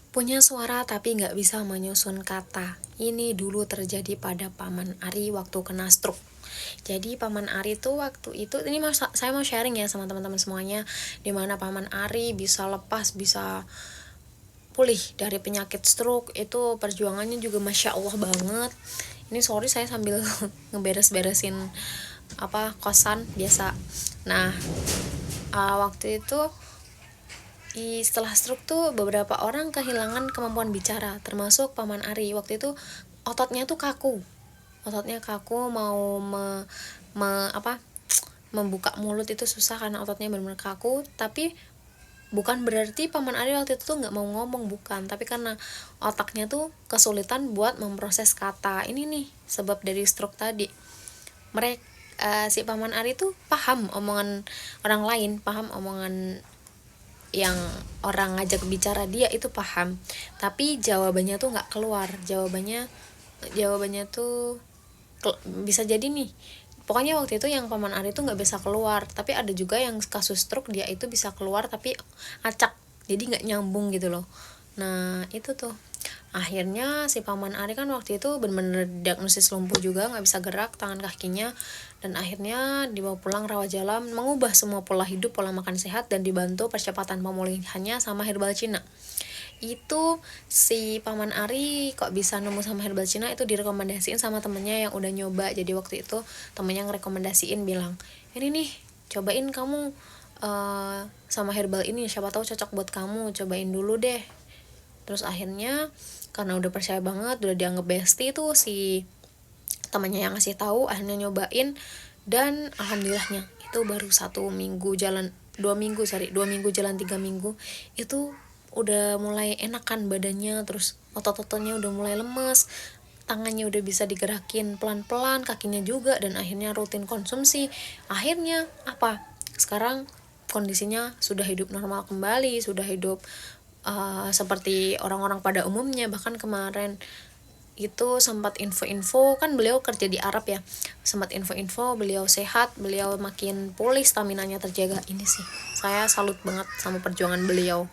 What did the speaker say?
Punya suara tapi nggak bisa menyusun kata. Ini dulu terjadi pada Paman Ari waktu kena stroke. Jadi Paman Ari tuh waktu itu, ini saya mau sharing ya sama teman-teman semuanya, dimana Paman Ari bisa lepas, bisa pulih dari penyakit stroke. Itu perjuangannya juga Masya Allah banget. Ini sorry saya sambil ngeberes-beresin kosan biasa. Nah, waktu itu setelah stroke tuh beberapa orang kehilangan kemampuan bicara, termasuk Paman Ari. Waktu itu ototnya tuh kaku, mau membuka mulut itu susah karena ototnya benar-benar kaku. Tapi bukan berarti Paman Ari waktu itu tuh nggak mau ngomong, bukan, tapi karena otaknya tuh kesulitan buat memproses kata. Ini nih sebab dari stroke tadi. Si Paman Ari tuh paham omongan orang lain, paham omongan yang orang ngajak bicara dia itu paham, tapi jawabannya tuh nggak keluar. Jawabannya tuh bisa jadi nih, pokoknya waktu itu yang Paman Ari tuh nggak bisa keluar. Tapi ada juga yang kasus stroke dia itu bisa keluar tapi acak, jadi nggak nyambung gitu loh. Nah itu tuh akhirnya si Paman Ari kan waktu itu benar-benar diagnosis lumpuh juga, nggak bisa gerak tangan kakinya, dan akhirnya dibawa pulang rawat jalan, mengubah semua pola hidup, pola makan sehat, dan dibantu percepatan pemulihannya sama herbal Cina. Itu si Paman Ari kok bisa nemu sama herbal Cina itu direkomendasiin sama temennya yang udah nyoba. Jadi waktu itu temennya ngerekomendasiin, bilang ini nih cobain kamu sama herbal ini, siapa tahu cocok buat kamu, cobain dulu deh. Terus akhirnya karena udah percaya banget, udah dianggap bestie tuh si temannya yang ngasih tahu, akhirnya nyobain, dan alhamdulillahnya itu baru 1 minggu jalan, 2 minggu, 2 minggu jalan 3 minggu itu udah mulai enakan badannya, terus otot-ototnya udah mulai lemes, tangannya udah bisa digerakin pelan-pelan, kakinya juga, dan akhirnya rutin konsumsi. Akhirnya sekarang kondisinya sudah hidup normal kembali, sudah hidup seperti orang-orang pada umumnya. Bahkan kemarin itu sempat info-info, kan beliau kerja di Arab ya, sempat info-info beliau sehat, beliau makin pulih, staminanya terjaga. Ini sih saya salut banget sama perjuangan beliau.